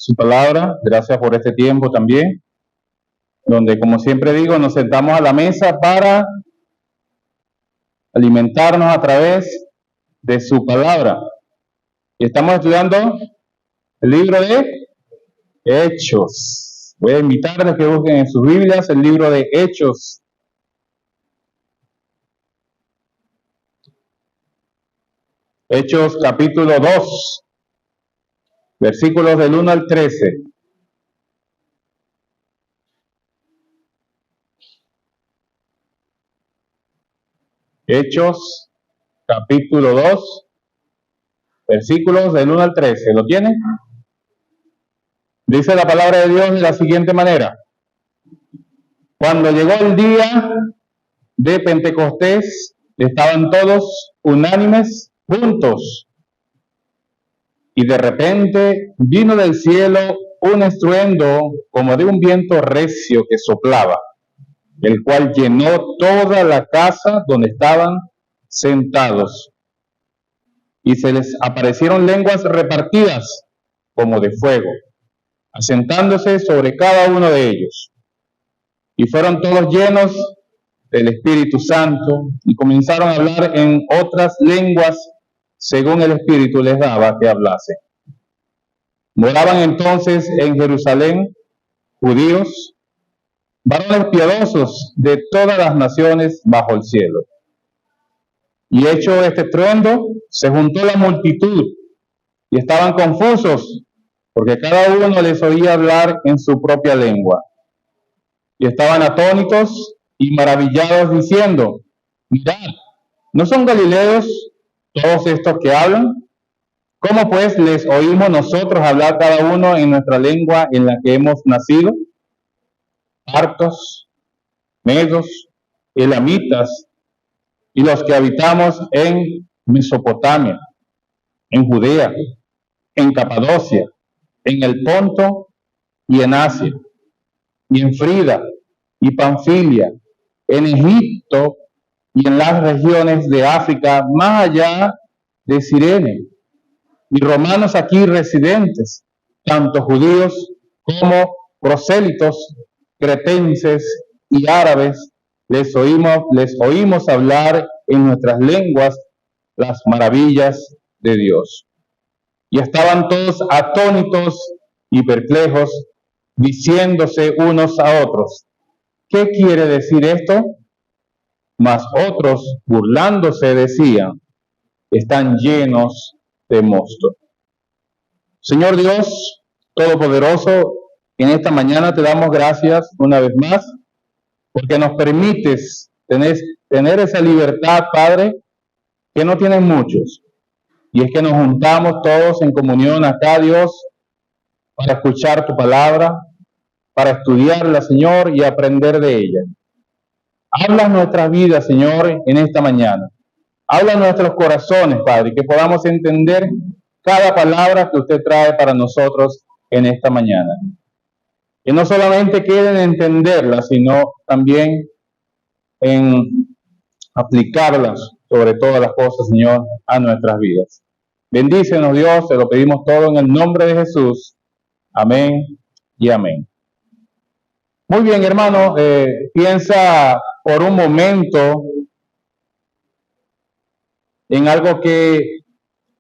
su palabra. Gracias por este tiempo también, donde, como siempre digo, nos sentamos a la mesa para alimentarnos a través de su palabra. Y estamos estudiando el libro de Hechos. Voy a invitarles que busquen en sus Biblias el libro de Hechos. Hechos capítulo 2, versículos del 1 al 13. Hechos capítulo 2, versículos del 1 al 13. ¿Lo tienen? Dice la palabra de Dios de la siguiente manera: cuando llegó el día de Pentecostés, estaban todos unánimes juntos, y de repente vino del cielo un estruendo como de un viento recio que soplaba, el cual llenó toda la casa donde estaban sentados, y se les aparecieron lenguas repartidas como de fuego, asentándose sobre cada uno de ellos. Y fueron todos llenos del Espíritu Santo y comenzaron a hablar en otras lenguas según el Espíritu les daba que hablase. Moraban entonces en Jerusalén judíos, varones piadosos de todas las naciones bajo el cielo. Y hecho este estruendo, se juntó la multitud y estaban confusos, porque cada uno les oía hablar en su propia lengua. Y estaban atónitos y maravillados, diciendo: mirad, ¿no son galileos todos estos que hablan? ¿Cómo pues les oímos nosotros hablar cada uno en nuestra lengua en la que hemos nacido? Partos, medos, elamitas, y los que habitamos en Mesopotamia, en Judea, en Capadocia, en el Ponto y en Asia, y en Frida y Panfilia, en Egipto y en las regiones de África, más allá de Cirene, y romanos aquí residentes, tanto judíos como prosélitos, cretenses y árabes, les oímos hablar en nuestras lenguas las maravillas de Dios. Y estaban todos atónitos y perplejos, diciéndose unos a otros: ¿qué quiere decir esto? Mas otros, burlándose, decían: están llenos de mosto. Señor Dios Todopoderoso, en esta mañana te damos gracias una vez más, porque nos permites tener esa libertad, Padre, que no tienen muchos. Y es que nos juntamos todos en comunión acá, Dios, para escuchar tu palabra, para estudiarla, Señor, y aprender de ella. Habla nuestras vidas, Señor, en esta mañana. Habla nuestros corazones, Padre, que podamos entender cada palabra que usted trae para nosotros en esta mañana. Que no solamente quede en entenderlas, sino también en aplicarlas sobre todas las cosas, Señor, a nuestras vidas. Bendícenos, Dios, te lo pedimos todo en el nombre de Jesús. Amén y amén. Muy bien, hermano, piensa por un momento en algo que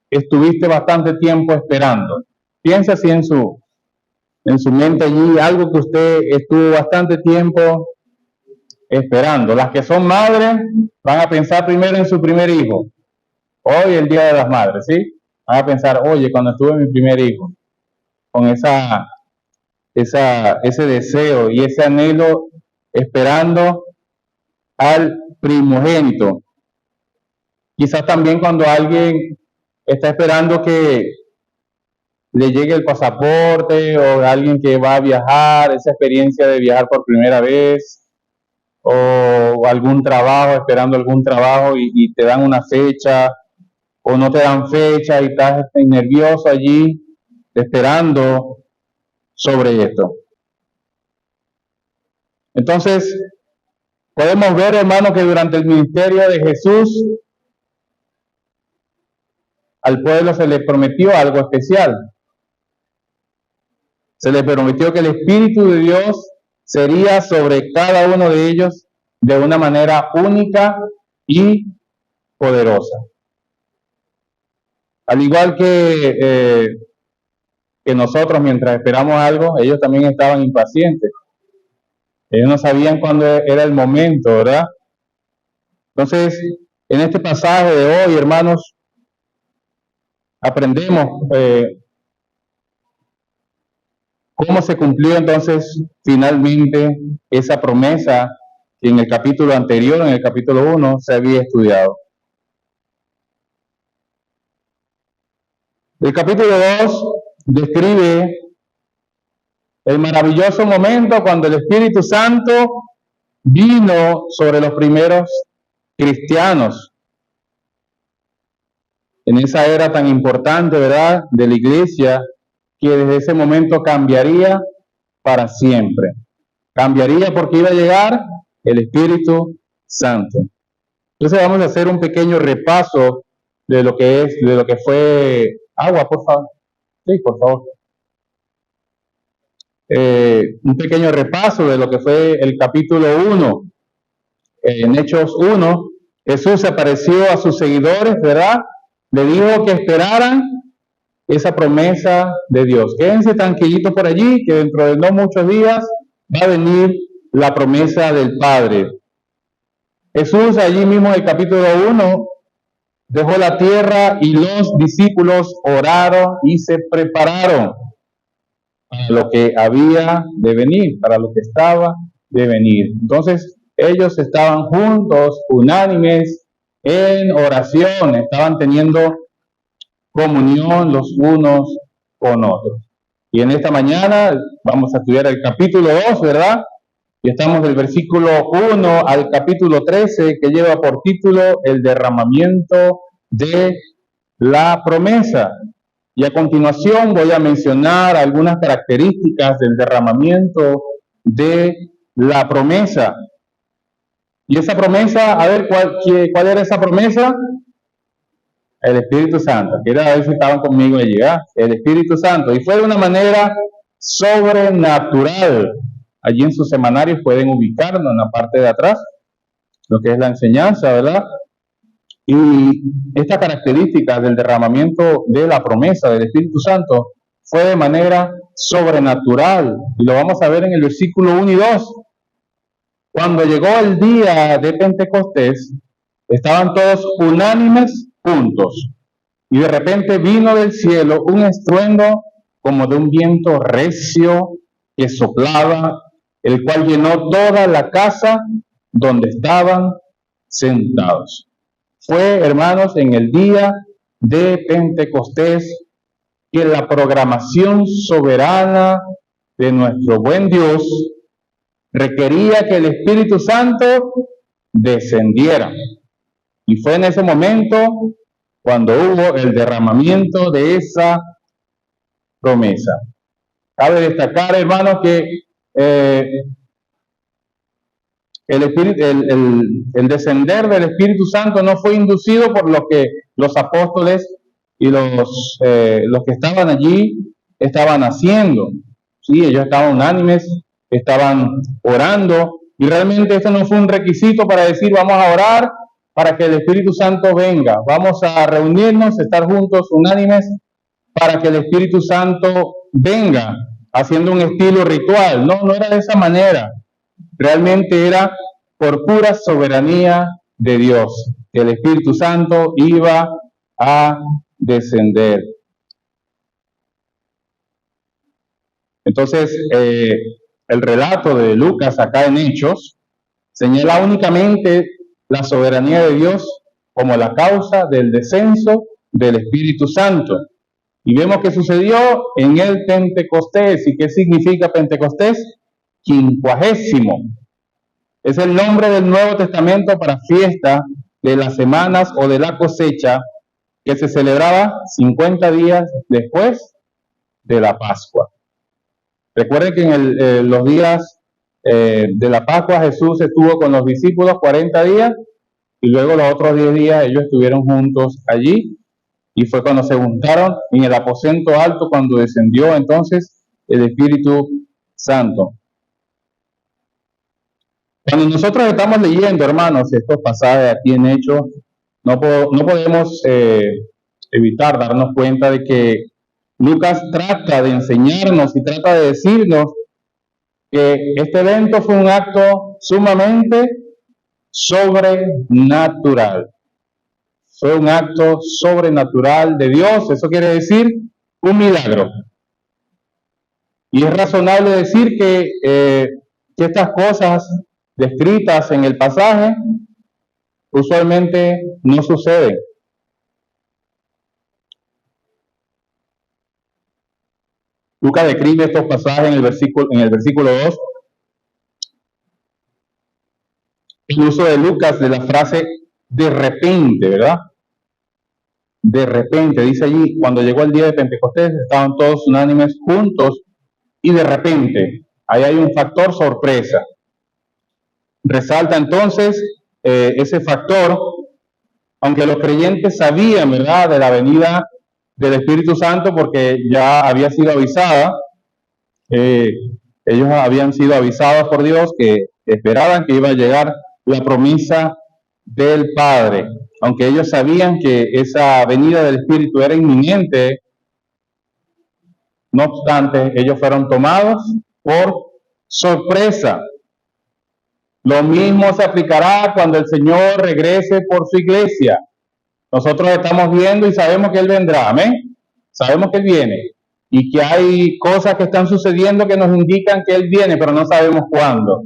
estuviste bastante tiempo esperando. Piensa así en su mente allí, algo que usted estuvo bastante tiempo esperando. Las que son madres van a pensar primero en su primer hijo. Hoy, el Día de las Madres, ¿sí? Van a pensar: oye, cuando tuve mi primer hijo, con ese deseo y ese anhelo, esperando al primogénito. Quizás también cuando alguien está esperando que le llegue el pasaporte, o alguien que va a viajar, esa experiencia de viajar por primera vez, o algún trabajo, esperando algún trabajo y te dan una fecha, o no te dan fecha y estás nervioso allí esperando sobre esto. Entonces, podemos ver, hermano, que durante el ministerio de Jesús, al pueblo se le prometió algo especial. Se les prometió que el Espíritu de Dios sería sobre cada uno de ellos de una manera única y poderosa. Al igual que nosotros, mientras esperamos algo, ellos también estaban impacientes. Ellos no sabían cuándo era el momento, ¿verdad? Entonces, en este pasaje de hoy, hermanos, aprendemos cómo se cumplió entonces finalmente esa promesa que en el capítulo anterior, en el capítulo 1, se había estudiado. El capítulo 2 describe el maravilloso momento cuando el Espíritu Santo vino sobre los primeros cristianos en esa era tan importante, ¿verdad?, de la iglesia, que desde ese momento cambiaría para siempre. Cambiaría porque iba a llegar el Espíritu Santo. Entonces vamos a hacer un pequeño repaso de lo que fue. Agua, por favor. Sí, por favor. Un pequeño repaso de lo que fue el capítulo 1. En Hechos 1, Jesús se apareció a sus seguidores, ¿verdad? Le dijo que esperaran esa promesa de Dios. Quédense tranquilitos por allí, que dentro de no muchos días va a venir la promesa del Padre. Jesús allí mismo en el capítulo 1 dejó la tierra y los discípulos oraron y se prepararon para lo que había de venir, para lo que estaba de venir. Entonces ellos estaban juntos, unánimes, en oración, estaban teniendo comunión los unos con otros. Y en esta mañana vamos a estudiar el capítulo 2, ¿verdad? Y estamos del versículo 1 al capítulo 13, que lleva por título el derramamiento de la promesa. Y a continuación voy a mencionar algunas características del derramamiento de la promesa. Y esa promesa, a ver, ¿cuál era esa promesa? El Espíritu Santo. Quiero ver si estaban conmigo allí, ¿eh? El Espíritu Santo. Y fue de una manera sobrenatural. Allí en sus semanarios pueden ubicarlo en la parte de atrás, lo que es la enseñanza, ¿verdad? Y esta característica del derramamiento de la promesa del Espíritu Santo fue de manera sobrenatural. Y lo vamos a ver en el versículo 1 y 2. Cuando llegó el día de Pentecostés, estaban todos unánimes juntos. Y de repente vino del cielo un estruendo como de un viento recio que soplaba, el cual llenó toda la casa donde estaban sentados. Fue, hermanos, en el día de Pentecostés que la programación soberana de nuestro buen Dios requería que el Espíritu Santo descendiera. Y fue en ese momento cuando hubo el derramamiento de esa promesa. Cabe destacar, hermanos, que el descender del Espíritu Santo no fue inducido por lo que los apóstoles y los que estaban allí estaban haciendo. Sí, ellos estaban unánimes, estaban orando, y realmente esto no fue un requisito para decir vamos a orar para que el Espíritu Santo venga, vamos a reunirnos, estar juntos unánimes para que el Espíritu Santo venga, haciendo un estilo ritual. No, no era de esa manera. Realmente era por pura soberanía de Dios que el Espíritu Santo iba a descender. Entonces, el relato de Lucas acá en Hechos señala únicamente la soberanía de Dios como la causa del descenso del Espíritu Santo. Y vemos que sucedió en el Pentecostés. ¿Y qué significa Pentecostés? 50º. Es el nombre del Nuevo Testamento para fiesta de las semanas o de la cosecha, que se celebraba 50 días después de la Pascua. Recuerden que en los días de la Pascua Jesús estuvo con los discípulos 40 días y luego los otros 10 días ellos estuvieron juntos allí, y fue cuando se juntaron en el aposento alto, cuando descendió entonces el Espíritu Santo. Cuando nosotros estamos leyendo, hermanos, estos pasajes aquí en Hechos, no podemos evitar darnos cuenta de que Lucas trata de enseñarnos y trata de decirnos que este evento fue un acto sumamente sobrenatural. Fue un acto sobrenatural de Dios, eso quiere decir un milagro. Y es razonable decir que estas cosas descritas en el pasaje usualmente no suceden. Lucas describe estos pasajes en el versículo 2. El uso de Lucas de la frase de repente, ¿verdad? De repente, dice allí, cuando llegó el día de Pentecostés, estaban todos unánimes juntos y de repente, ahí hay un factor sorpresa. Resalta entonces ese factor, aunque los creyentes sabían, ¿verdad?, de la venida del Espíritu Santo porque ya había sido avisada, ellos habían sido avisados por Dios que esperaban que iba a llegar la promesa del Padre. Aunque ellos sabían que esa venida del Espíritu era inminente, no obstante, ellos fueron tomados por sorpresa. Lo mismo se aplicará cuando el Señor regrese por su iglesia. Nosotros estamos viendo y sabemos que Él vendrá, amén. Sabemos que Él viene y que hay cosas que están sucediendo que nos indican que Él viene, pero no sabemos cuándo.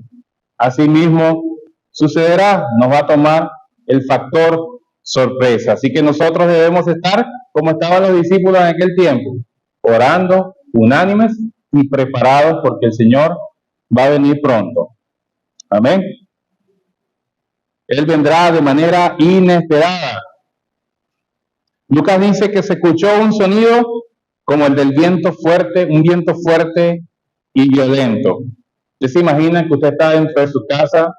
Asimismo sucederá, nos va a tomar el factor sorpresa. Así que nosotros debemos estar como estaban los discípulos en aquel tiempo, orando, unánimes y preparados porque el Señor va a venir pronto. Amén. Él vendrá de manera inesperada. Lucas dice que se escuchó un sonido como el del viento fuerte, un viento fuerte y violento. ¿Usted se imagina que usted está dentro de su casa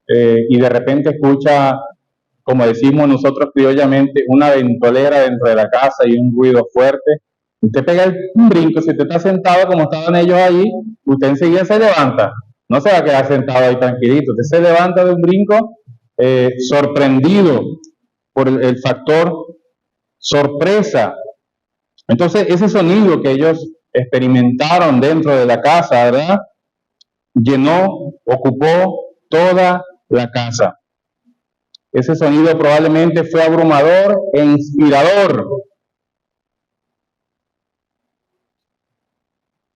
y de repente escucha, como decimos nosotros criollamente, una ventolera dentro de la casa y un ruido fuerte? Usted pega un brinco, si usted está sentado como estaban ellos allí, usted enseguida se levanta. No se va a quedar sentado ahí tranquilito. Usted se levanta de un brinco sorprendido por el factor sorpresa. Entonces, ese sonido que ellos experimentaron dentro de la casa, ¿verdad?, ocupó toda la casa. Ese sonido probablemente fue abrumador e inspirador.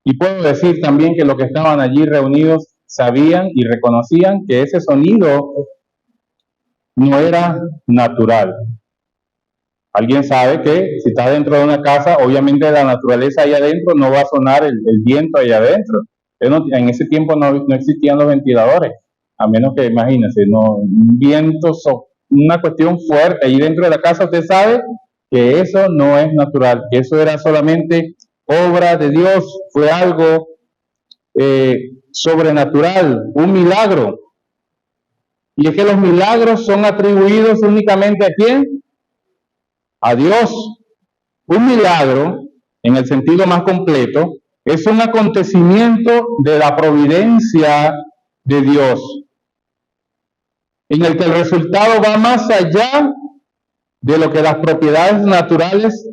Y puedo decir también que los que estaban allí reunidos sabían y reconocían que ese sonido no era natural. Alguien sabe que si está dentro de una casa, obviamente la naturaleza ahí adentro no va a sonar el viento ahí adentro. En ese tiempo no existían los ventiladores, a menos que, imagínense, un viento, una cuestión fuerte ahí dentro de la casa. Usted sabe que eso no es natural, que eso era solamente obra de Dios, fue algo sobrenatural, un milagro. Y es que los milagros son atribuidos únicamente ¿a quién? A Dios. Un milagro, en el sentido más completo, es un acontecimiento de la providencia de Dios, en el que el resultado va más allá de lo que las propiedades naturales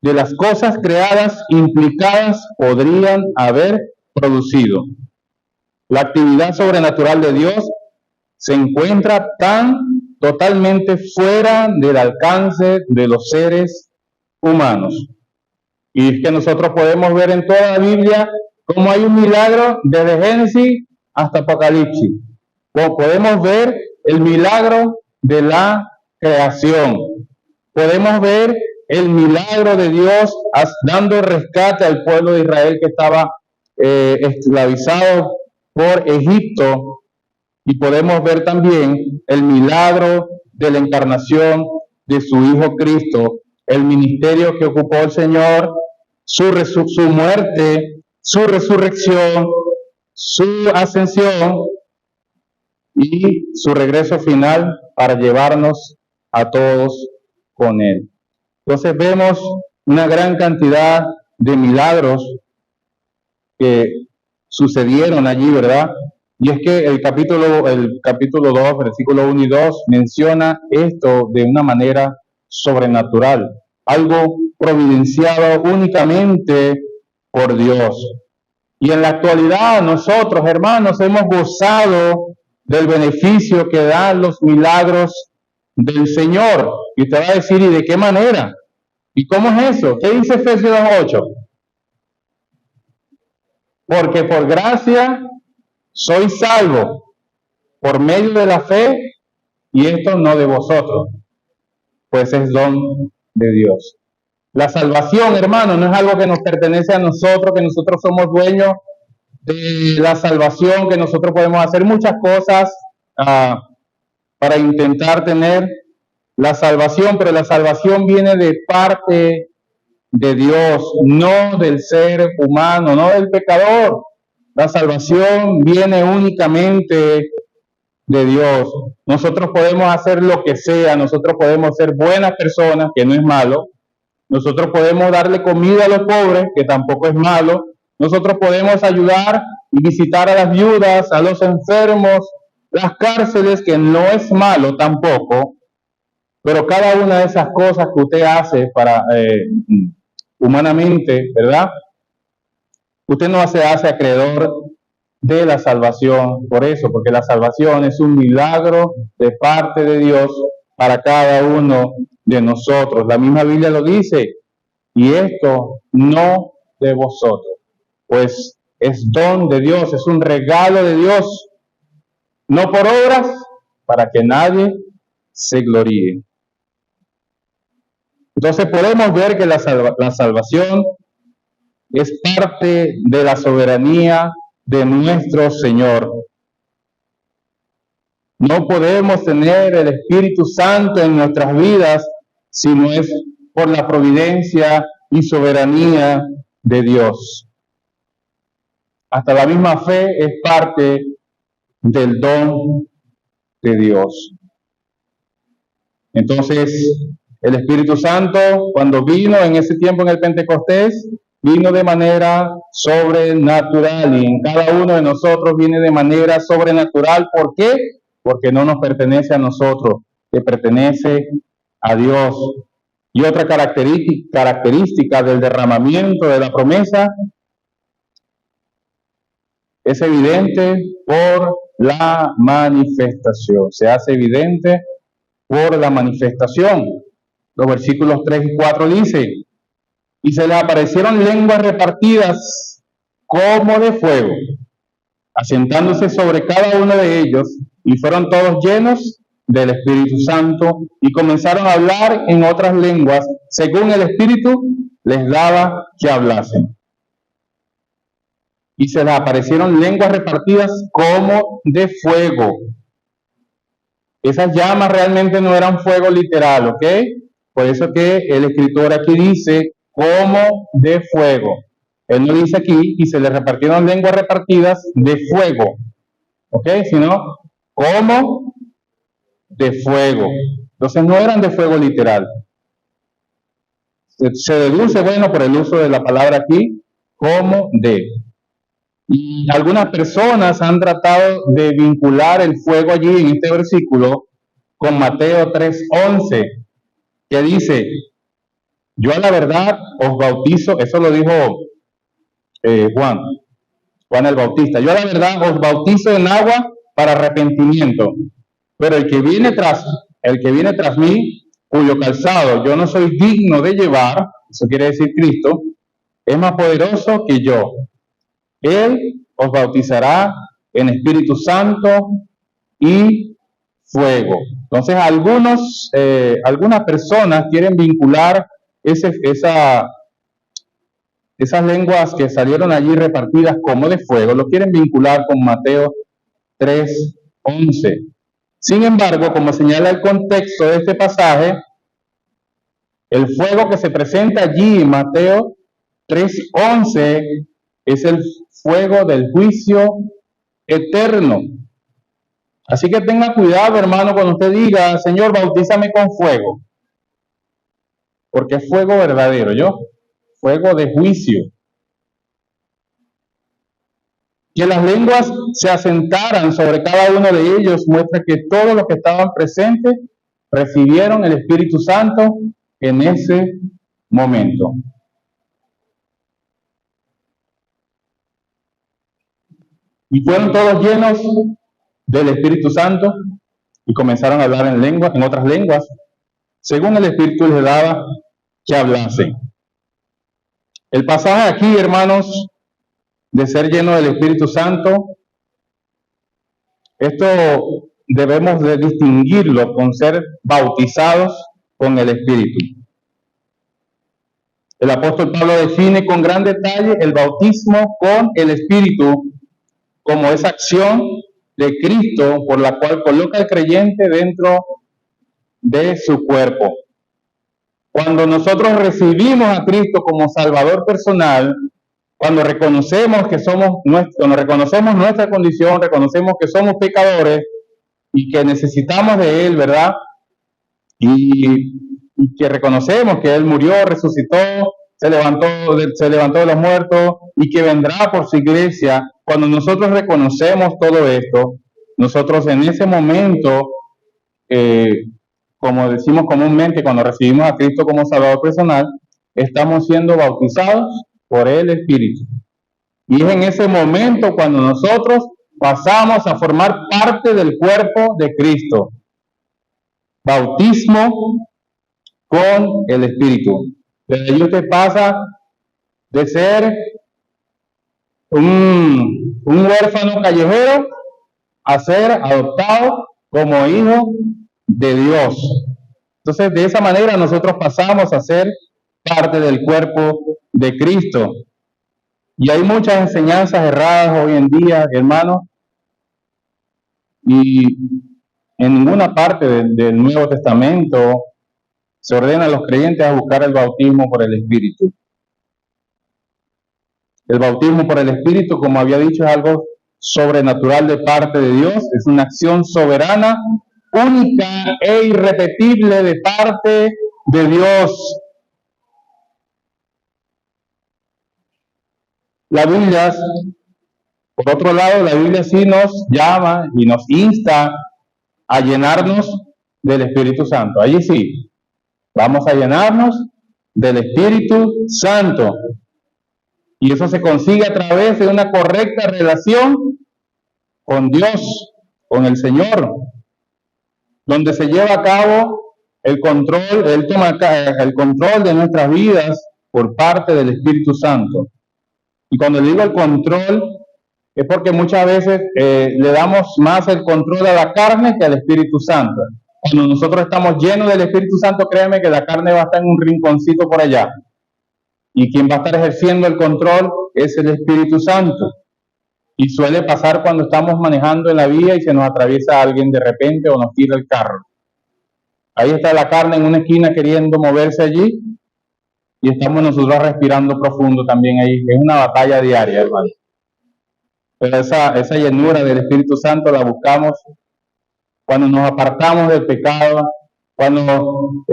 de las cosas creadas implicadas podrían haber producido. La actividad sobrenatural de Dios se encuentra totalmente fuera del alcance de los seres humanos. Y es que nosotros podemos ver en toda la Biblia cómo hay un milagro desde Génesis hasta Apocalipsis. Podemos ver el milagro de la creación. Podemos ver el milagro de Dios dando rescate al pueblo de Israel que estaba esclavizado por Egipto. Y podemos ver también el milagro de la encarnación de su Hijo Cristo, el ministerio que ocupó el Señor, su muerte, su resurrección, su ascensión y su regreso final para llevarnos a todos con Él. Entonces vemos una gran cantidad de milagros que sucedieron allí, ¿verdad? Y es que el capítulo 2, versículo 1 y 2, menciona esto de una manera sobrenatural, algo providenciado únicamente por Dios. Y en la actualidad nosotros, hermanos, hemos gozado del beneficio que dan los milagros del Señor. Y usted va a decir, ¿y de qué manera? ¿Y cómo es eso? ¿Qué dice Efesios 2:8? Porque por gracia soy salvo por medio de la fe, y esto no de vosotros, pues es don de Dios. La salvación, hermano, no es algo que nos pertenece a nosotros, que nosotros somos dueños de la salvación, que nosotros podemos hacer muchas cosas para intentar tener la salvación, pero la salvación viene de parte de Dios, no del ser humano, no del pecador. La salvación viene únicamente de Dios. Nosotros podemos hacer lo que sea, nosotros podemos ser buenas personas, que no es malo. Nosotros podemos darle comida a los pobres, que tampoco es malo. Nosotros podemos ayudar y visitar a las viudas, a los enfermos, las cárceles, que no es malo tampoco. Pero cada una de esas cosas que usted hace para humanamente, ¿verdad? Usted no se hace acreedor de la salvación por eso, porque la salvación es un milagro de parte de Dios para cada uno de nosotros. La misma Biblia lo dice, y esto no de vosotros, pues es don de Dios, es un regalo de Dios, no por obras, para que nadie se gloríe. Entonces podemos ver que la salvación es parte de la soberanía de nuestro Señor. No podemos tener el Espíritu Santo en nuestras vidas si no es por la providencia y soberanía de Dios. Hasta la misma fe es parte del don de Dios. Entonces, el Espíritu Santo, cuando vino en ese tiempo en el Pentecostés, vino de manera sobrenatural, y en cada uno de nosotros viene de manera sobrenatural. ¿Por qué? Porque no nos pertenece a nosotros, que pertenece a Dios. Y otra característica del derramamiento de la promesa es evidente por la manifestación. Se hace evidente por la manifestación. Los versículos 3 y 4 dice: y se les aparecieron lenguas repartidas como de fuego, asentándose sobre cada uno de ellos, y fueron todos llenos del Espíritu Santo, y comenzaron a hablar en otras lenguas, según el Espíritu les daba que hablasen. Y se les aparecieron lenguas repartidas como de fuego. Esas llamas realmente no eran fuego literal, ¿ok? Por eso que el escritor aquí dice como de fuego. Él no dice aquí, y se le repartieron lenguas repartidas de fuego, ¿ok? Sino como de fuego. Entonces no eran de fuego literal. Se deduce, bueno, por el uso de la palabra aquí, como de. Y algunas personas han tratado de vincular el fuego allí en este versículo con Mateo 3:11, que dice: yo a la verdad os bautizo, eso lo dijo Juan el Bautista, yo a la verdad os bautizo en agua para arrepentimiento, pero el que viene tras mí, cuyo calzado yo no soy digno de llevar, eso quiere decir Cristo, es más poderoso que yo. Él os bautizará en Espíritu Santo y fuego. Entonces algunas personas quieren vincular esas lenguas que salieron allí repartidas como de fuego, lo quieren vincular con Mateo 3:11. Sin embargo, como señala el contexto de este pasaje, el fuego que se presenta allí en Mateo 3:11 es el fuego del juicio eterno. Así que tenga cuidado, hermano, cuando usted diga: Señor, bautízame con fuego, porque es fuego verdadero, fuego de juicio. Que las lenguas se asentaran sobre cada uno de ellos muestra que todos los que estaban presentes recibieron el Espíritu Santo en ese momento. Y fueron todos llenos del Espíritu Santo y comenzaron a hablar en otras lenguas, según el Espíritu les daba que hablasen. El pasaje aquí, hermanos, de ser lleno del Espíritu Santo, esto debemos de distinguirlo con ser bautizados con el Espíritu. El apóstol Pablo define con gran detalle el bautismo con el Espíritu como esa acción de Cristo por la cual coloca al creyente dentro de su cuerpo. Cuando nosotros recibimos a Cristo como Salvador personal, cuando reconocemos que cuando reconocemos nuestra condición, reconocemos que somos pecadores y que necesitamos de Él, ¿verdad? Y que reconocemos que Él murió, resucitó, se levantó de los muertos y que vendrá por su iglesia. Cuando nosotros reconocemos todo esto, nosotros en ese momento, como decimos comúnmente, cuando recibimos a Cristo como Salvador personal, estamos siendo bautizados por el Espíritu. Y es en ese momento cuando nosotros pasamos a formar parte del cuerpo de Cristo. Bautismo con el Espíritu. Desde ahí usted pasa de ser un huérfano callejero a ser adoptado como hijo de Dios. Entonces, de esa manera nosotros pasamos a ser parte del cuerpo de Cristo. Y hay muchas enseñanzas erradas hoy en día, hermanos, y en ninguna parte del Nuevo Testamento se ordena a los creyentes a buscar el bautismo por el Espíritu. El bautismo por el Espíritu, como había dicho, es algo sobrenatural de parte de Dios, es una acción soberana, única e irrepetible de parte de Dios. La Biblia, por otro lado, la Biblia sí nos llama y nos insta a llenarnos del Espíritu Santo. Allí sí, vamos a llenarnos del Espíritu Santo. Y eso se consigue a través de una correcta relación con Dios, con el Señor, donde se lleva a cabo el control, Él toma el control de nuestras vidas por parte del Espíritu Santo. Y cuando digo el control, es porque muchas veces le damos más el control a la carne que al Espíritu Santo. Cuando nosotros estamos llenos del Espíritu Santo, créeme que la carne va a estar en un rinconcito por allá. Y quien va a estar ejerciendo el control es el Espíritu Santo. Y suele pasar cuando estamos manejando en la vía y se nos atraviesa alguien de repente o nos tira el carro. Ahí está la carne en una esquina queriendo moverse allí y estamos nosotros respirando profundo también ahí. Es una batalla diaria, hermano. Pero esa llenura del Espíritu Santo la buscamos cuando nos apartamos del pecado, cuando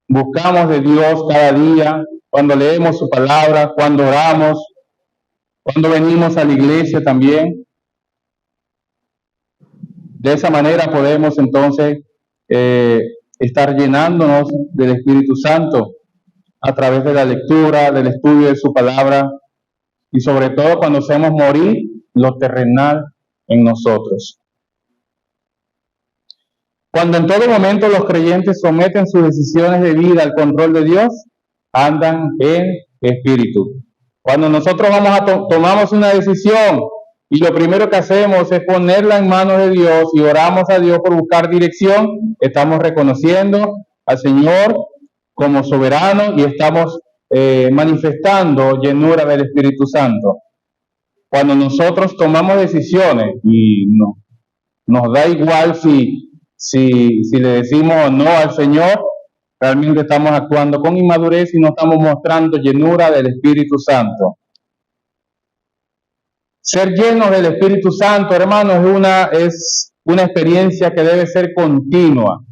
buscamos de Dios cada día, cuando leemos su palabra, cuando oramos, cuando venimos a la iglesia también. De esa manera podemos entonces estar llenándonos del Espíritu Santo a través de la lectura, del estudio de su palabra y sobre todo cuando hacemos morir lo terrenal en nosotros. Cuando en todo momento los creyentes someten sus decisiones de vida al control de Dios, andan en espíritu. Cuando nosotros tomamos una decisión y lo primero que hacemos es ponerla en manos de Dios y oramos a Dios por buscar dirección, estamos reconociendo al Señor como soberano y estamos manifestando llenura del Espíritu Santo. Cuando nosotros tomamos decisiones y nos da igual si le decimos no al Señor, realmente estamos actuando con inmadurez y no estamos mostrando llenura del Espíritu Santo. Ser llenos del Espíritu Santo, hermanos, es una experiencia que debe ser continua.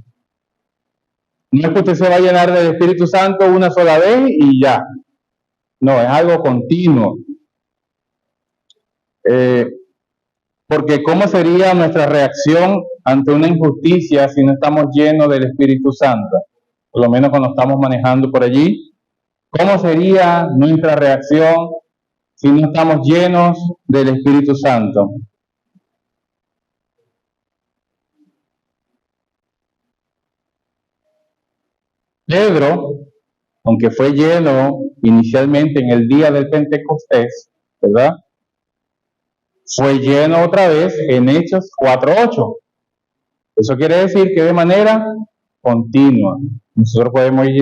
No es que usted se va a llenar del Espíritu Santo una sola vez y ya. No, es algo continuo. Porque ¿cómo sería nuestra reacción ante una injusticia si no estamos llenos del Espíritu Santo? Por lo menos cuando estamos manejando por allí. ¿Cómo sería nuestra reacción si no estamos llenos del Espíritu Santo? Pedro, aunque fue lleno inicialmente en el día del Pentecostés, ¿verdad? Fue lleno otra vez en Hechos 4:8. Eso quiere decir que de manera continua. Nosotros podemos ir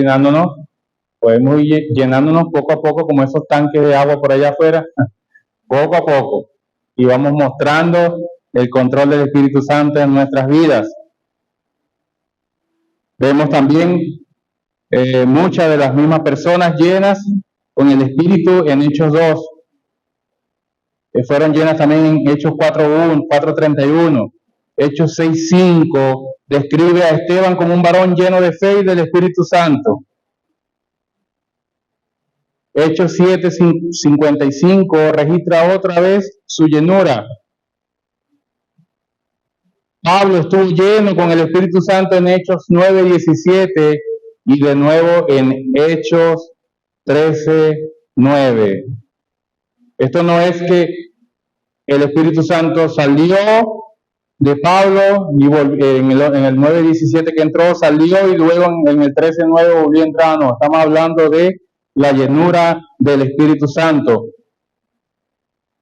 llenándonos poco a poco como esos tanques de agua por allá afuera, poco a poco, y vamos mostrando el control del Espíritu Santo en nuestras vidas. Vemos también muchas de las mismas personas llenas con el Espíritu en Hechos 2, que fueron llenas también en Hechos 4:31. Hechos 6:5 describe a Esteban como un varón lleno de fe y del Espíritu Santo. Hechos 7:55 registra otra vez su llenura. Pablo estuvo lleno con el Espíritu Santo en Hechos 9:17 y de nuevo en Hechos 13:9. Esto no es que el Espíritu Santo salió de Pablo y en el 9:17 que entró, salió y luego en el 13:9 volvió a entrar. No, estamos hablando de la llenura del Espíritu Santo.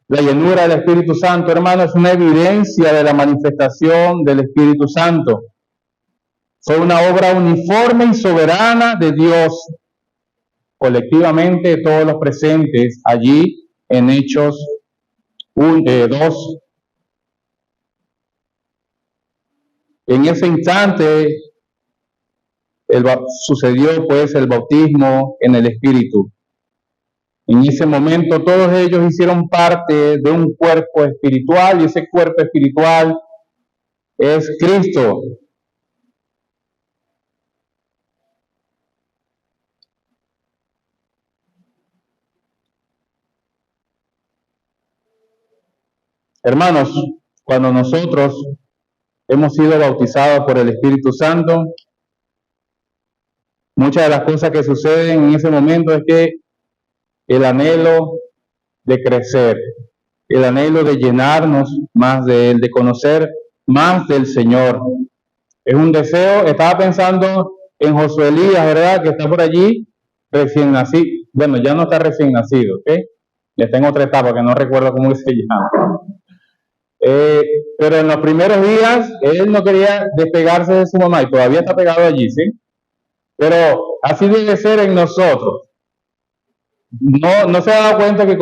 La llenura del Espíritu Santo, hermano, es una evidencia de la manifestación del Espíritu Santo. Fue una obra uniforme y soberana de Dios, colectivamente todos los presentes allí en Hechos 2. En ese instante sucedió pues el bautismo en el Espíritu. En ese momento todos ellos hicieron parte de un cuerpo espiritual y ese cuerpo espiritual es Cristo. Hermanos, cuando nosotros hemos sido bautizados por el Espíritu Santo, muchas de las cosas que suceden en ese momento es que el anhelo de crecer, el anhelo de llenarnos más de Él, de conocer más del Señor. Es un deseo. Estaba pensando en Josué Elías, ¿verdad? Que está por allí, recién nacido. Bueno, ya no está recién nacido, ¿ok? Ya está en otra etapa que no recuerdo cómo se llama. Pero en los primeros días, él no quería despegarse de su mamá y todavía está pegado allí, ¿sí? Pero así debe ser en nosotros. No se ha dado cuenta que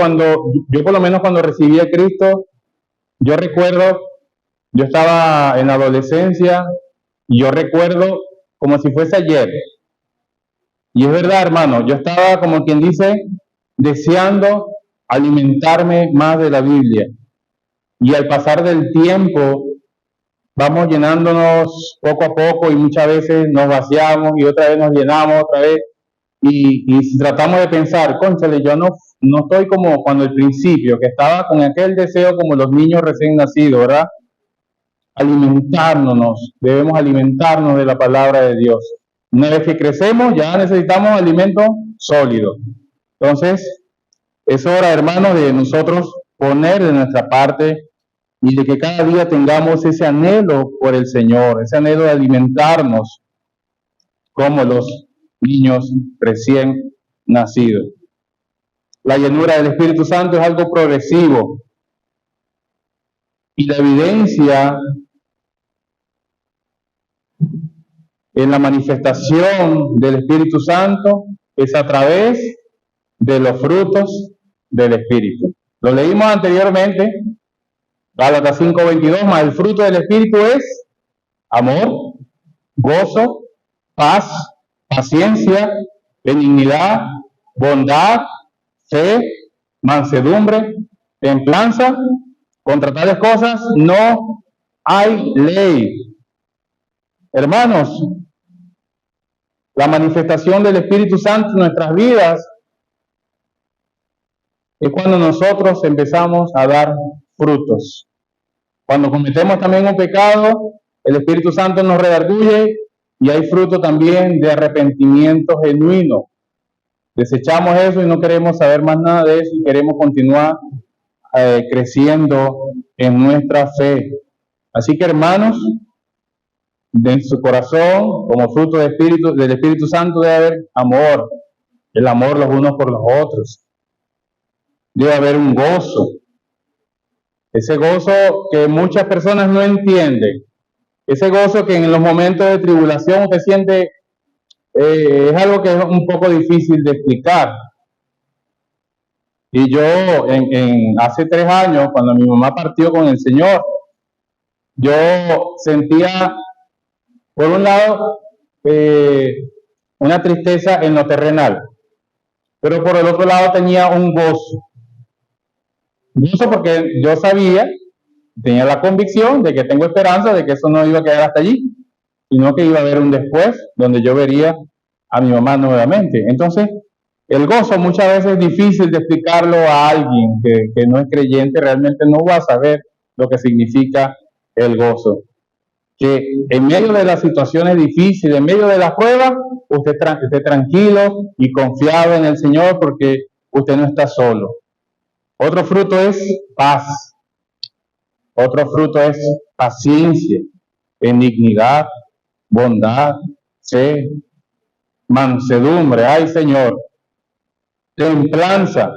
yo por lo menos cuando recibí a Cristo, yo recuerdo, yo estaba en la adolescencia y yo recuerdo como si fuese ayer. Y es verdad, hermano, yo estaba como quien dice, deseando alimentarme más de la Biblia. Y al pasar del tiempo, vamos llenándonos poco a poco y muchas veces nos vaciamos y otra vez nos llenamos otra vez. Y si tratamos de pensar, cónchale, yo no estoy como cuando al principio, que estaba con aquel deseo como los niños recién nacidos, ¿verdad? Debemos alimentarnos de la palabra de Dios. Una vez que crecemos, ya necesitamos alimento sólido. Entonces, es hora, hermanos, de nosotros poner de nuestra parte y de que cada día tengamos ese anhelo por el Señor, ese anhelo de alimentarnos como los niños recién nacidos. La llenura del Espíritu Santo es algo progresivo y la evidencia en la manifestación del Espíritu Santo es a través de los frutos del Espíritu. Lo leímos anteriormente, Gálatas 5:22, más el fruto del Espíritu es amor, gozo, paz, paciencia, benignidad, bondad, fe, mansedumbre, templanza. Contra tales cosas no hay ley. Hermanos, la manifestación del Espíritu Santo en nuestras vidas es cuando nosotros empezamos a dar frutos. Cuando cometemos también un pecado, el Espíritu Santo nos redarguye y hay fruto también de arrepentimiento genuino. Desechamos eso y no queremos saber más nada de eso y queremos continuar creciendo en nuestra fe. Así que, hermanos, de su corazón, como fruto del Espíritu Santo, debe haber amor, el amor los unos por los otros. Debe haber un gozo, ese gozo que muchas personas no entienden, ese gozo que en los momentos de tribulación usted siente, es algo que es un poco difícil de explicar. Y yo, hace 3 años, cuando mi mamá partió con el Señor, yo sentía, por un lado, una tristeza en lo terrenal, pero por el otro lado tenía un gozo. Gozo porque yo sabía, tenía la convicción de que tengo esperanza de que eso no iba a quedar hasta allí, sino que iba a haber un después donde yo vería a mi mamá nuevamente. Entonces, el gozo muchas veces es difícil de explicarlo a alguien que no es creyente, realmente no va a saber lo que significa el gozo. Que en medio de las situaciones difíciles, en medio de las pruebas, usted esté tranquilo y confiado en el Señor porque usted no está solo. Otro fruto es paz. Otro fruto es paciencia, benignidad, bondad, fe, mansedumbre, ay Señor, templanza.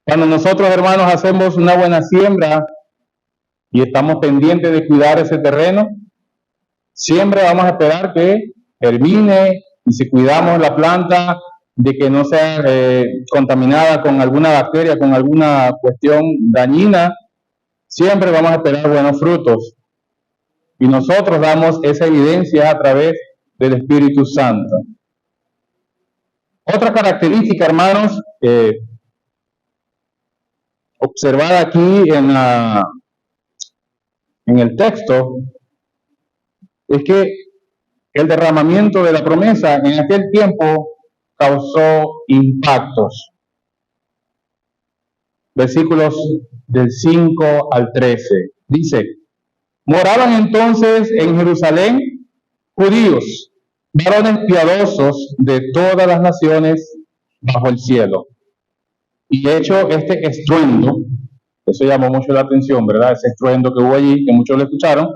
Cuando nosotros, hermanos, hacemos una buena siembra y estamos pendientes de cuidar ese terreno, siempre vamos a esperar que germine, y si cuidamos la planta de que no sea contaminada con alguna bacteria, con alguna cuestión dañina, siempre vamos a esperar buenos frutos. Y nosotros damos esa evidencia a través del Espíritu Santo. Otra característica, hermanos, observada aquí en el texto, es que el derramamiento de la promesa en aquel tiempo causó impactos. Versículos del 5 al 13. Dice: moraban entonces en Jerusalén judíos, varones piadosos de todas las naciones bajo el cielo. Y hecho este estruendo, eso llamó mucho la atención, ¿verdad? Ese estruendo que hubo allí, que muchos lo escucharon.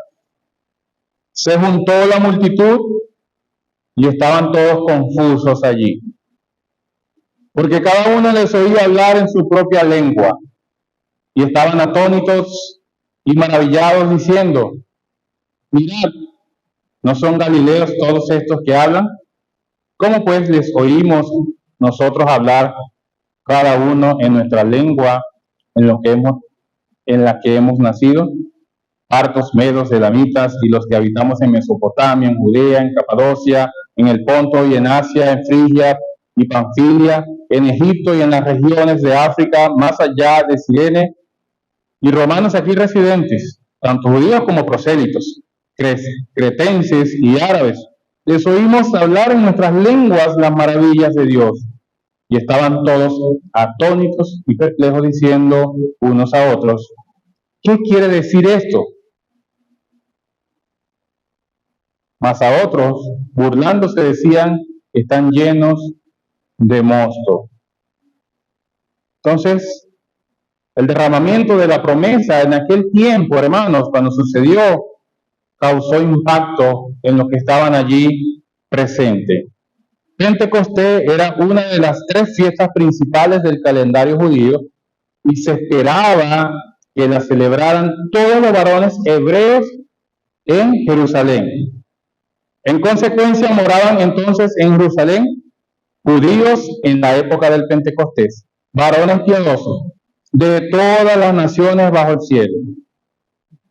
Se juntó la multitud y estaban todos confusos allí, porque cada uno les oía hablar en su propia lengua, y estaban atónitos y maravillados diciendo: mirad, ¿no son galileos todos estos que hablan? ¿Cómo pues les oímos nosotros hablar cada uno en nuestra lengua en la que hemos nacido? Partos, medos, elamitas y los que habitamos en Mesopotamia, en Judea, en Capadocia, en el Ponto y en Asia, en Frigia y Panfilia, en Egipto y en las regiones de África, más allá de Cirene, y romanos aquí residentes, tanto judíos como prosélitos, cretenses y árabes, les oímos hablar en nuestras lenguas las maravillas de Dios. Y estaban todos atónitos y perplejos, diciendo unos a otros: ¿qué quiere decir esto? Mas a otros, burlándose, decían: están llenos de mosto. Entonces, el derramamiento de la promesa en aquel tiempo, hermanos, cuando sucedió, causó impacto en los que estaban allí presentes. Pentecostés era una de las 3 fiestas principales del calendario judío y se esperaba que la celebraran todos los varones hebreos en Jerusalén. En consecuencia, moraban entonces en Jerusalén judíos en la época del Pentecostés, varones piadosos de todas las naciones bajo el cielo.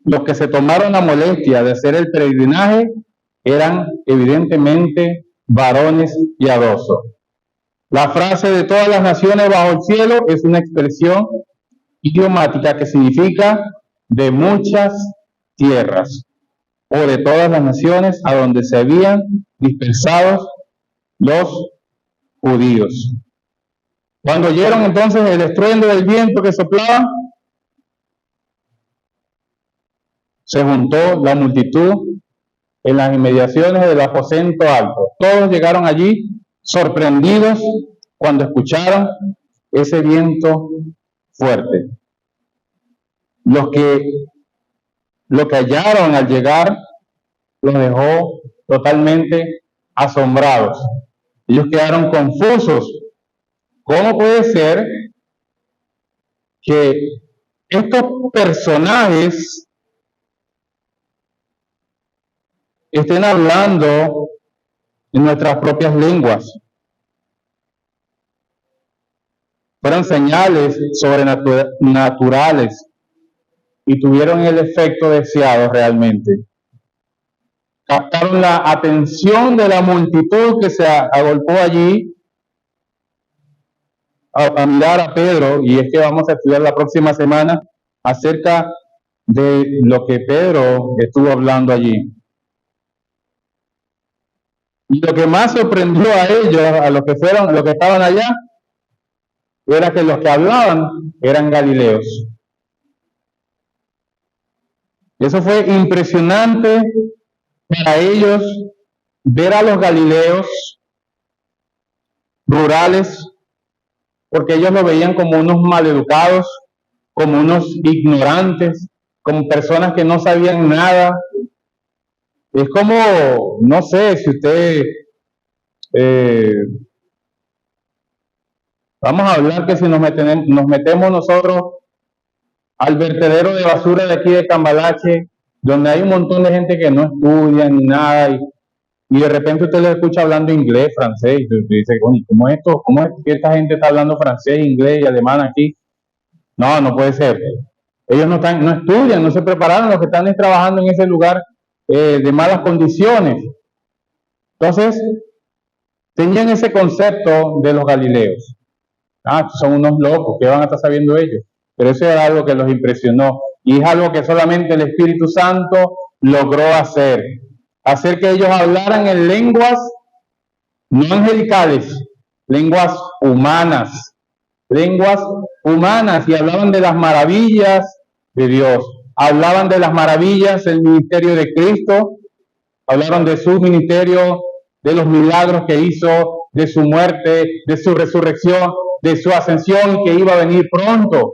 Los que se tomaron la molestia de hacer el peregrinaje eran evidentemente varones piadosos. La frase de todas las naciones bajo el cielo es una expresión idiomática que significa de muchas tierras, o de todas las naciones a donde se habían dispersado los judíos. Cuando oyeron entonces el estruendo del viento que soplaba, se juntó la multitud en las inmediaciones del aposento alto. Todos llegaron allí sorprendidos cuando escucharon ese viento fuerte. Lo que hallaron al llegar los dejó totalmente asombrados. Ellos quedaron confusos. ¿Cómo puede ser que estos personajes estén hablando en nuestras propias lenguas? Fueron señales sobrenaturales y tuvieron el efecto deseado realmente. Captaron la atención de la multitud que se agolpó allí a mirar a Pedro, y es que vamos a estudiar la próxima semana acerca de lo que Pedro estuvo hablando allí. Y lo que más sorprendió a ellos, a los que estaban allá, era que los que hablaban eran galileos. Eso fue impresionante para ellos, ver a los galileos rurales, porque ellos lo veían como unos maleducados, como unos ignorantes, como personas que no sabían nada. Es como, no sé, si usted, vamos a hablar que si nos metemos nosotros al vertedero de basura de aquí de Cambalache, donde hay un montón de gente que no estudia ni nada, y de repente usted lo escucha hablando inglés, francés, y usted dice, ¿cómo es esto? ¿Cómo es que esta gente está hablando francés, inglés y alemán aquí? No, no puede ser. Ellos no estudian, no se prepararon, los que están trabajando en ese lugar de malas condiciones. Entonces, tenían ese concepto de los galileos. Son unos locos, ¿qué van a estar sabiendo ellos? Pero eso era algo que los impresionó, y es algo que solamente el Espíritu Santo logró hacer que ellos hablaran en lenguas no angelicales, lenguas humanas, y hablaban de las maravillas de Dios, hablaban de las maravillas del ministerio de Cristo, hablaron de su ministerio, de los milagros que hizo, de su muerte, de su resurrección, de su ascensión, que iba a venir pronto.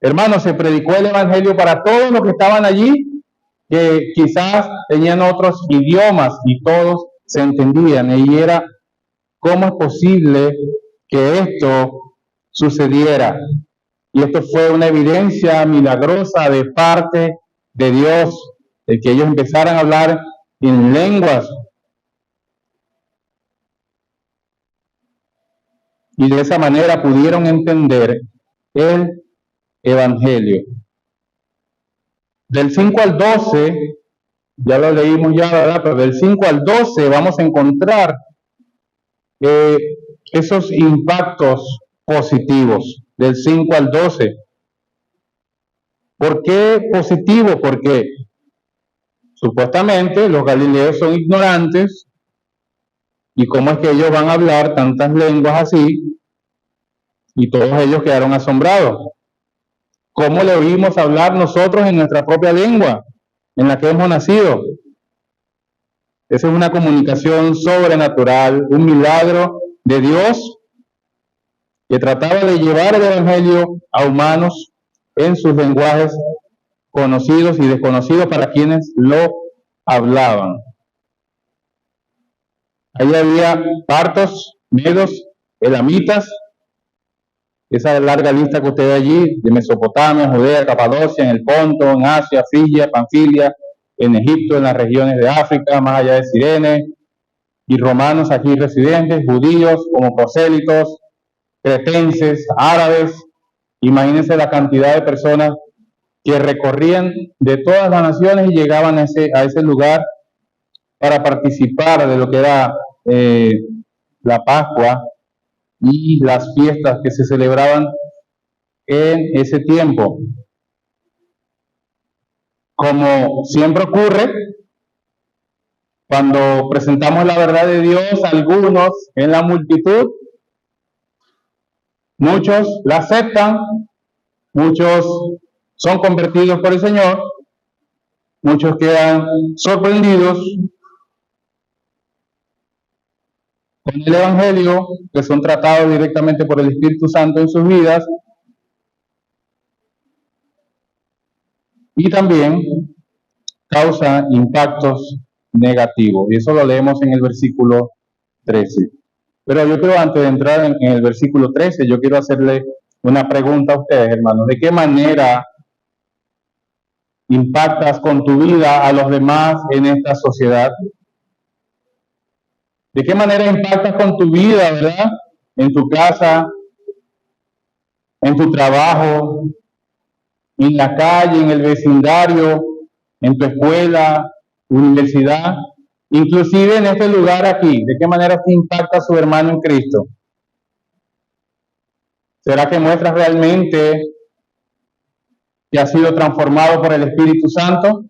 Hermanos, se predicó el evangelio para todos los que estaban allí, que quizás tenían otros idiomas, y todos se entendían. Y era, ¿cómo es posible que esto sucediera? Y esto fue una evidencia milagrosa de parte de Dios, de que ellos empezaran a hablar en lenguas. Y de esa manera pudieron entender el evangelio. Del 5 al 12, ya lo leímos ya, ¿verdad? Pero del 5 al 12 vamos a encontrar esos impactos positivos, del 5 al 12. ¿Por qué positivo? Porque supuestamente los galileos son ignorantes, y cómo es que ellos van a hablar tantas lenguas así, y todos ellos quedaron asombrados. ¿Cómo le oímos hablar nosotros en nuestra propia lengua, en la que hemos nacido? Esa es una comunicación sobrenatural, un milagro de Dios que trataba de llevar el evangelio a humanos en sus lenguajes conocidos y desconocidos para quienes lo hablaban. Ahí había partos, medos, elamitas, esa larga lista que usted ve allí, de Mesopotamia, Judea, Capadocia, en el Ponto, en Asia, Frigia, Panfilia, en Egipto, en las regiones de África, más allá de Cirene, y romanos aquí residentes, judíos como prosélitos, cretenses, árabes. Imagínense la cantidad de personas que recorrían de todas las naciones y llegaban a ese lugar para participar de lo que era la Pascua y las fiestas que se celebraban en ese tiempo. Como siempre ocurre, cuando presentamos la verdad de Dios, algunos en la multitud Muchos la aceptan, muchos son convertidos por el Señor, muchos quedan sorprendidos con el Evangelio, que son tratados directamente por el Espíritu Santo en sus vidas, y también causa impactos negativos. Y eso lo leemos en el versículo 13. Pero yo quiero, antes de entrar en el versículo 13, yo quiero hacerle una pregunta a ustedes, hermanos. ¿De qué manera impactas con tu vida a los demás en esta sociedad? ¿De qué manera impactas con tu vida, verdad? En tu casa, en tu trabajo, en la calle, en el vecindario, en tu escuela, universidad, inclusive en este lugar aquí. ¿De qué manera te impacta su hermano en Cristo? ¿Será que muestras realmente que has sido transformado por el Espíritu Santo?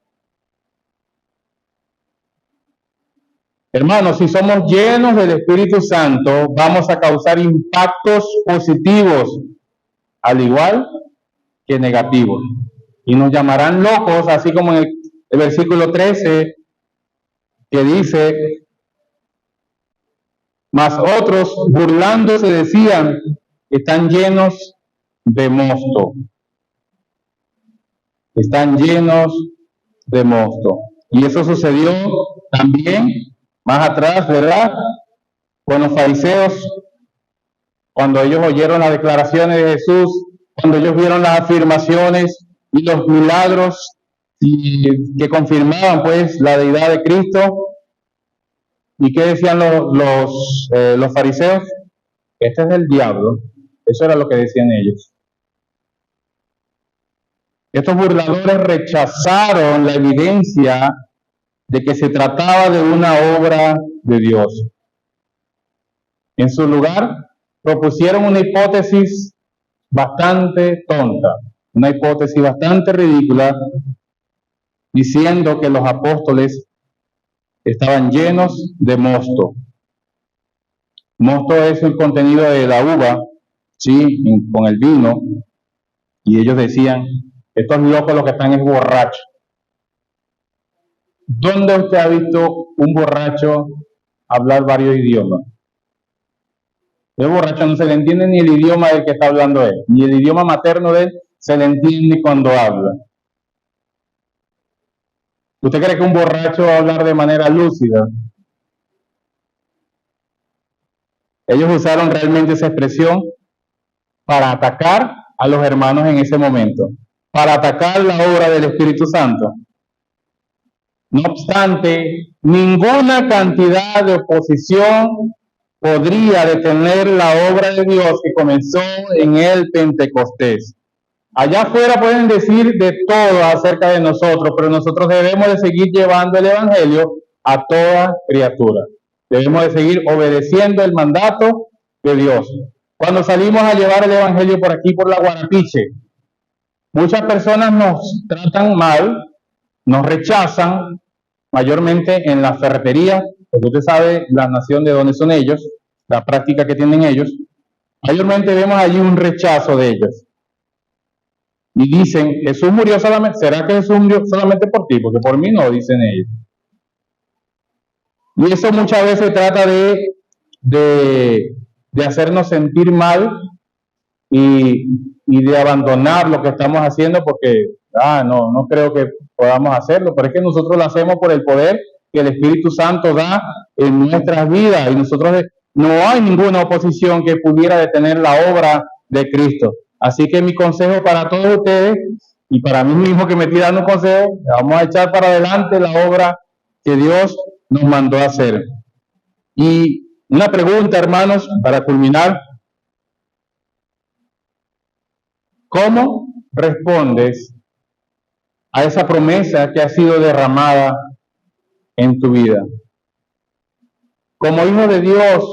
Hermanos, si somos llenos del Espíritu Santo, vamos a causar impactos positivos, al igual que negativos. Y nos llamarán locos, así como en el versículo 13, que dice: mas otros, burlándose, decían, están llenos de mosto. Están llenos de mosto. Y eso sucedió también más atrás, ¿verdad? Con los fariseos, cuando ellos oyeron las declaraciones de Jesús, cuando ellos vieron las afirmaciones y los milagros que confirmaban pues la deidad de Cristo. ¿Y qué decían los fariseos? Este es el diablo. Eso era lo que decían ellos. Estos burladores rechazaron la evidencia de que se trataba de una obra de Dios. En su lugar, propusieron una hipótesis bastante tonta, una hipótesis bastante ridícula, diciendo que los apóstoles estaban llenos de mosto. Mosto es el contenido de la uva, sí, con el vino, y ellos decían: estos locos lo que están es borrachos. ¿Dónde usted ha visto un borracho hablar varios idiomas? El borracho no se le entiende ni el idioma del que está hablando él, ni el idioma materno de él se le entiende cuando habla. ¿Usted cree que un borracho va a hablar de manera lúcida? Ellos usaron realmente esa expresión para atacar a los hermanos en ese momento, para atacar la obra del Espíritu Santo. No obstante, ninguna cantidad de oposición podría detener la obra de Dios que comenzó en el Pentecostés. Allá afuera pueden decir de todo acerca de nosotros, pero nosotros debemos de seguir llevando el Evangelio a toda criatura. Debemos de seguir obedeciendo el mandato de Dios. Cuando salimos a llevar el Evangelio por aquí, por la Guarapiche, muchas personas nos tratan mal, nos rechazan, mayormente en la ferretería, porque usted sabe la nación de donde son ellos, la práctica que tienen ellos. Mayormente vemos allí un rechazo de ellos. Y dicen: Jesús murió solamente. ¿Será que Jesús murió solamente por ti? Porque por mí no, dicen ellos. Y eso muchas veces trata de hacernos sentir mal y de abandonar lo que estamos haciendo, porque no creo que podamos hacerlo, pero es que nosotros lo hacemos por el poder que el Espíritu Santo da en nuestras vidas, y nosotros no hay ninguna oposición que pudiera detener la obra de Cristo. Así que mi consejo para todos ustedes, y para mí mismo que me estoy dando un consejo, vamos a echar para adelante la obra que Dios nos mandó a hacer. Y una pregunta, hermanos, para culminar: ¿cómo respondes a esa promesa que ha sido derramada en tu vida? Como hijos de Dios,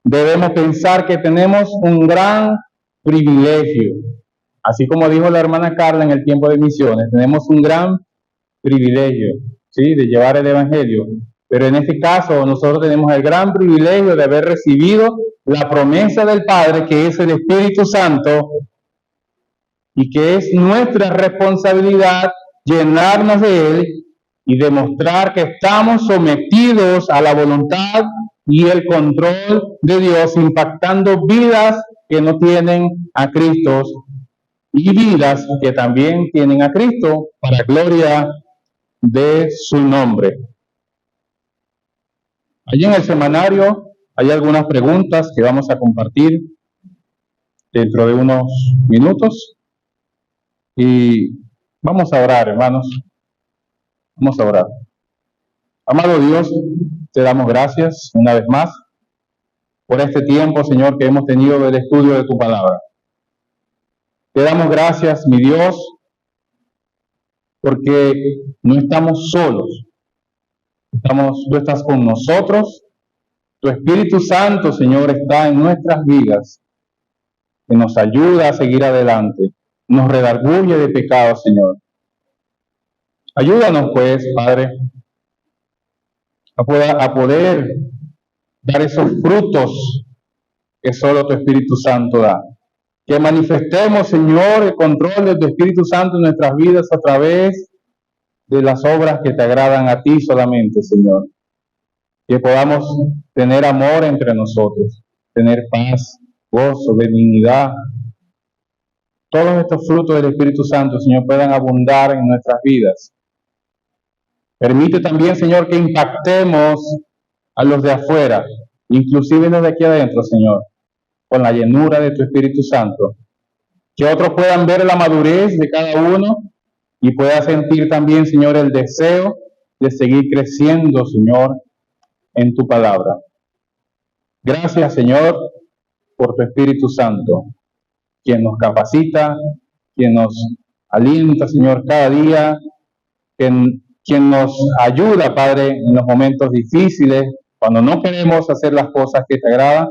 debemos pensar que tenemos un gran privilegio. Así como dijo la hermana Carla en el tiempo de misiones, tenemos un gran privilegio, ¿sí?, de llevar el Evangelio. Pero en este caso nosotros tenemos el gran privilegio de haber recibido la promesa del Padre, que es el Espíritu Santo, y que es nuestra responsabilidad llenarnos de Él y demostrar que estamos sometidos a la voluntad y el control de Dios, impactando vidas que no tienen a Cristo y vidas que también tienen a Cristo, para gloria de su nombre. Allí en el semanario hay algunas preguntas que vamos a compartir dentro de unos minutos. Y vamos a orar, hermanos. Vamos a orar. Amado Dios, te damos gracias una vez más por este tiempo, Señor, que hemos tenido del estudio de tu palabra. Te damos gracias, mi Dios, porque no estamos solos. Tú estás con nosotros. Tu Espíritu Santo, Señor, está en nuestras vidas, que nos ayuda a seguir adelante, nos redarguye de pecado, Señor. Ayúdanos, pues, Padre, a poder dar esos frutos que solo tu Espíritu Santo da. Que manifestemos, Señor, el control de tu Espíritu Santo en nuestras vidas a través de las obras que te agradan a ti solamente, Señor. Que podamos tener amor entre nosotros, tener paz, gozo, benignidad. Todos estos frutos del Espíritu Santo, Señor, puedan abundar en nuestras vidas. Permite también, Señor, que impactemos a los de afuera, inclusive los de aquí adentro, Señor, con la llenura de tu Espíritu Santo. Que otros puedan ver la madurez de cada uno y puedan sentir también, Señor, el deseo de seguir creciendo, Señor, en tu palabra. Gracias, Señor, por tu Espíritu Santo, quien nos capacita, quien nos alienta, Señor, cada día, quien nos ayuda, Padre, en los momentos difíciles, cuando no queremos hacer las cosas que te agradan.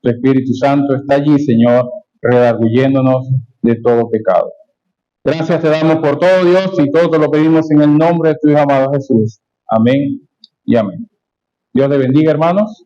Tu Espíritu Santo está allí, Señor, redarguyéndonos de todo pecado. Gracias te damos por todo, Dios, y todo te lo pedimos en el nombre de tu Hijo amado Jesús. Amén y amén. Dios le bendiga, hermanos.